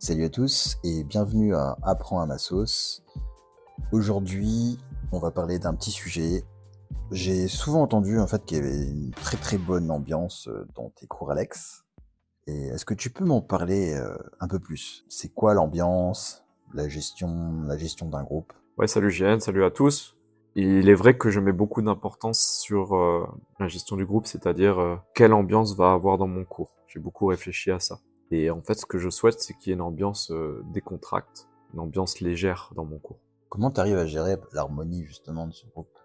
Salut à tous et bienvenue à Apprends à ma sauce. Aujourd'hui, on va parler d'un petit sujet. J'ai souvent entendu en fait qu'il y avait une très très bonne ambiance dans tes cours Alex. Et est-ce que tu peux m'en parler un peu plus? C'est quoi l'ambiance, la gestion d'un groupe? Ouais, salut JN, salut à tous. Il est vrai que je mets beaucoup d'importance sur la gestion du groupe, c'est-à-dire quelle ambiance va avoir dans mon cours. J'ai beaucoup réfléchi à ça. Et en fait, ce que je souhaite, c'est qu'il y ait une ambiance décontracte, une ambiance légère dans mon cours. Comment tu arrives à gérer l'harmonie justement de ce groupe?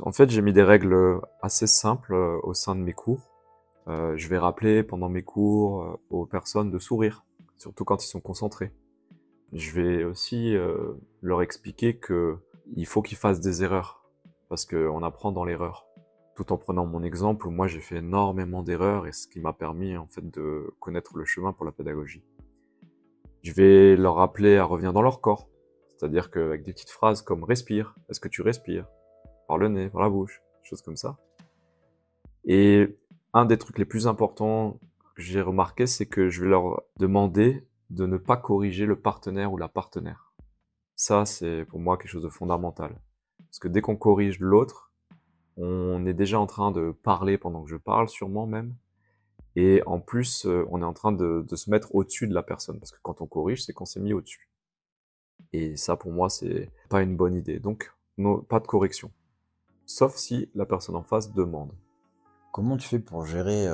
En fait, j'ai mis des règles assez simples au sein de mes cours. Je vais rappeler pendant mes cours aux personnes de sourire, surtout quand ils sont concentrés. Je vais aussi leur expliquer que il faut qu'ils fassent des erreurs, parce qu'on apprend dans l'erreur. Tout en prenant mon exemple où moi j'ai fait énormément d'erreurs et ce qui m'a permis en fait de connaître le chemin pour la pédagogie. Je vais leur rappeler à revenir dans leur corps, c'est-à-dire qu'avec des petites phrases comme respire, est-ce que tu respires, par le nez, par la bouche, des choses comme ça. Et un des trucs les plus importants que j'ai remarqué, c'est que je vais leur demander de ne pas corriger le partenaire ou la partenaire. Ça, c'est pour moi quelque chose de fondamental. Parce que dès qu'on corrige l'autre, on est déjà en train de parler pendant que je parle, sûrement même. Et en plus, on est en train de se mettre au-dessus de la personne. Parce que quand on corrige, c'est qu'on s'est mis au-dessus. Et ça, pour moi, c'est pas une bonne idée. Donc, pas de correction. Sauf si la personne en face demande. Comment tu fais pour gérer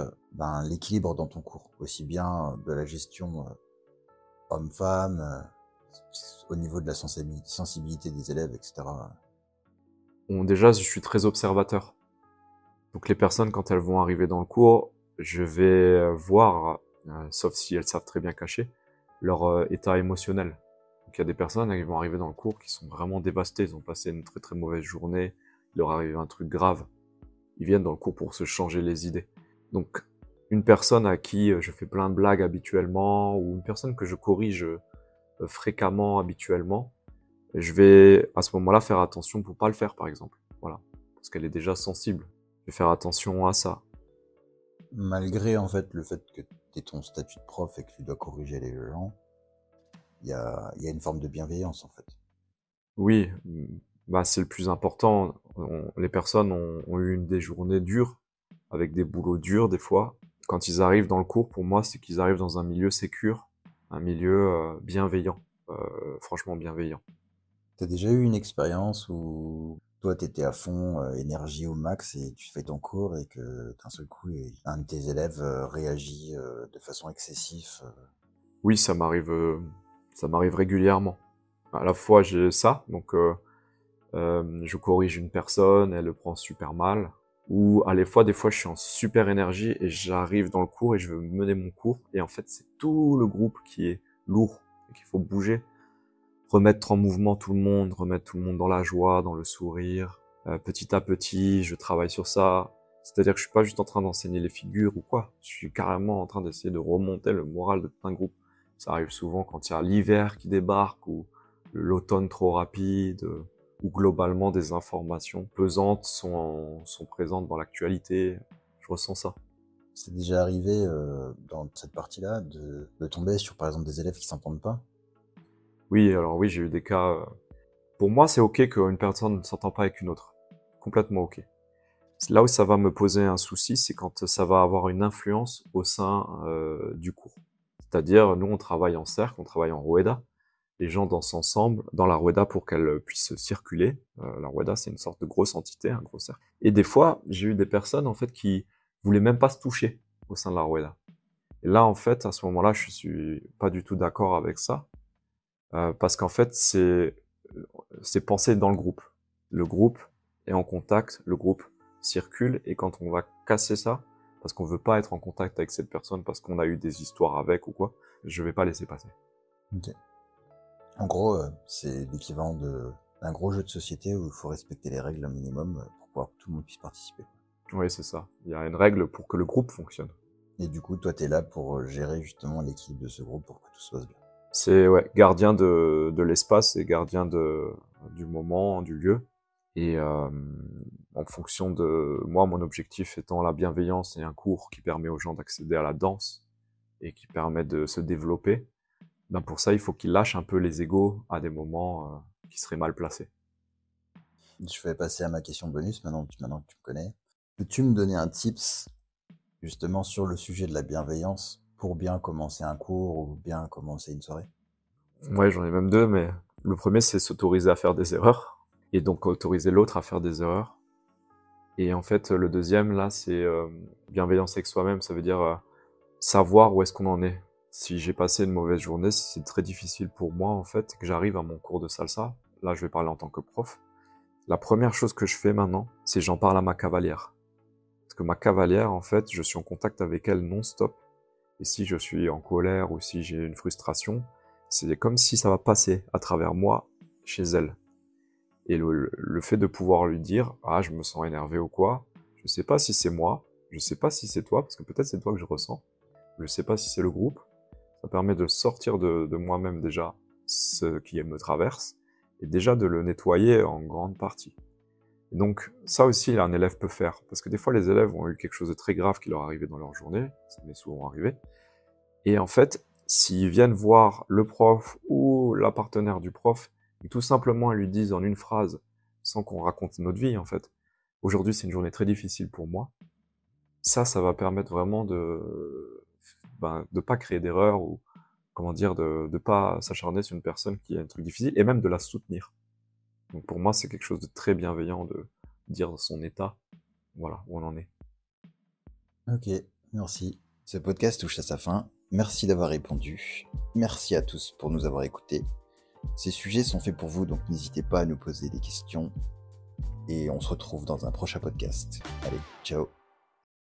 l'équilibre dans ton cours, aussi bien de la gestion homme-femme, au niveau de la sensibilité des élèves, etc. Bon, déjà, je suis très observateur. Donc, les personnes, quand elles vont arriver dans le cours, je vais voir, sauf si elles savent très bien cacher, leur état émotionnel. Donc il y a des personnes qui vont arriver dans le cours qui sont vraiment dévastées, ils ont passé une très très mauvaise journée, il leur arrive un truc grave. Ils viennent dans le cours pour se changer les idées. Donc une personne à qui je fais plein de blagues habituellement, ou une personne que je corrige fréquemment habituellement, je vais à ce moment-là faire attention pour pas le faire par exemple. Voilà. Parce qu'elle est déjà sensible. Je vais faire attention à ça. Malgré en fait le fait que tu aies ton statut de prof et que tu dois corriger les gens, il y a une forme de bienveillance en fait. Oui, bah c'est le plus important. Les personnes ont eu des journées dures, avec des boulots durs des fois. Quand ils arrivent dans le cours, pour moi, c'est qu'ils arrivent dans un milieu sécure, un milieu bienveillant, franchement bienveillant. T'as déjà eu une expérience où toi t'étais à fond, énergie au max et tu fais ton cours et que d'un seul coup un de tes élèves réagit de façon excessive. Oui, ça m'arrive régulièrement. À la fois j'ai ça, donc je corrige une personne, elle le prend super mal. Ou à la fois, des fois, je suis en super énergie et j'arrive dans le cours et je veux mener mon cours. Et en fait, c'est tout le groupe qui est lourd et qu'il faut bouger. Remettre en mouvement tout le monde, remettre tout le monde dans la joie, dans le sourire. Petit à petit, je travaille sur ça. C'est-à-dire que je suis pas juste en train d'enseigner les figures ou quoi. Je suis carrément en train d'essayer de remonter le moral de tout un groupe. Ça arrive souvent quand il y a l'hiver qui débarque ou l'automne trop rapide, ou globalement des informations pesantes sont présentes dans l'actualité. Je ressens ça. C'est déjà arrivé dans cette partie-là de tomber sur par exemple des élèves qui s'entendent pas? Oui, alors oui, j'ai eu des cas. Pour moi, c'est ok qu'une personne ne s'entend pas avec une autre. Complètement ok. Là où ça va me poser un souci, c'est quand ça va avoir une influence au sein du cours. C'est-à-dire, nous, on travaille en cercle, on travaille en rueda. Les gens dansent ensemble dans la rueda pour qu'elle puisse circuler. La rueda, c'est une sorte de grosse entité, un gros cercle. Et des fois, j'ai eu des personnes en fait qui voulaient même pas se toucher au sein de la rueda. Et là, en fait, à ce moment-là, je suis pas du tout d'accord avec ça, parce qu'en fait, c'est pensé dans le groupe. Le groupe est en contact, le groupe circule, et quand on va casser ça, parce qu'on veut pas être en contact avec cette personne, parce qu'on a eu des histoires avec ou quoi, je vais pas laisser passer. Ok. En gros, c'est l'équivalent d'un gros jeu de société où il faut respecter les règles un minimum pour pouvoir que tout le monde puisse participer. Oui, c'est ça. Il y a une règle pour que le groupe fonctionne. Et du coup, toi, t'es là pour gérer justement l'équilibre de ce groupe pour que tout se passe bien. C'est ouais, gardien de l'espace et gardien du moment, du lieu. Et en fonction de moi, mon objectif étant la bienveillance et un cours qui permet aux gens d'accéder à la danse et qui permet de se développer, Ben pour ça, il faut qu'il lâche un peu les égos à des moments qui seraient mal placés. Je vais passer à ma question bonus maintenant que tu me connais. Peux-tu me donner un tips justement sur le sujet de la bienveillance pour bien commencer un cours ou bien commencer une soirée? Ouais, j'en ai même deux, mais le premier, c'est s'autoriser à faire des erreurs, et donc autoriser l'autre à faire des erreurs. Et en fait, le deuxième, là, c'est bienveillance avec soi-même, ça veut dire savoir où est-ce qu'on en est. Si j'ai passé une mauvaise journée, si c'est très difficile pour moi, en fait, que j'arrive à mon cours de salsa, là, je vais parler en tant que prof, la première chose que je fais maintenant, c'est j'en parle à ma cavalière. Parce que ma cavalière, en fait, je suis en contact avec elle non-stop. Et si je suis en colère ou si j'ai une frustration, c'est comme si ça va passer à travers moi chez elle. Et le fait de pouvoir lui dire « Ah, je me sens énervé ou quoi », je sais pas si c'est moi, je sais pas si c'est toi, parce que peut-être c'est toi que je ressens, je sais pas si c'est le groupe, ça permet de sortir de moi-même déjà ce qui me traverse, et déjà de le nettoyer en grande partie. Et donc ça aussi un élève peut faire, parce que des fois les élèves ont eu quelque chose de très grave qui leur est arrivé dans leur journée, ça m'est souvent arrivé, et en fait, s'ils viennent voir le prof ou la partenaire du prof, et tout simplement ils lui disent en une phrase, sans qu'on raconte notre vie en fait, aujourd'hui c'est une journée très difficile pour moi, ça va permettre vraiment de pas créer d'erreur ou comment dire, de pas s'acharner sur une personne qui a un truc difficile et même de la soutenir. Donc pour moi c'est quelque chose de très bienveillant de dire son état, voilà où on en est. Ok, merci. Ce podcast touche à sa fin. Merci d'avoir répondu. Merci à tous pour nous avoir écoutés. Ces sujets sont faits pour vous, donc n'hésitez pas à nous poser des questions. Et on se retrouve dans un prochain podcast. Allez, ciao.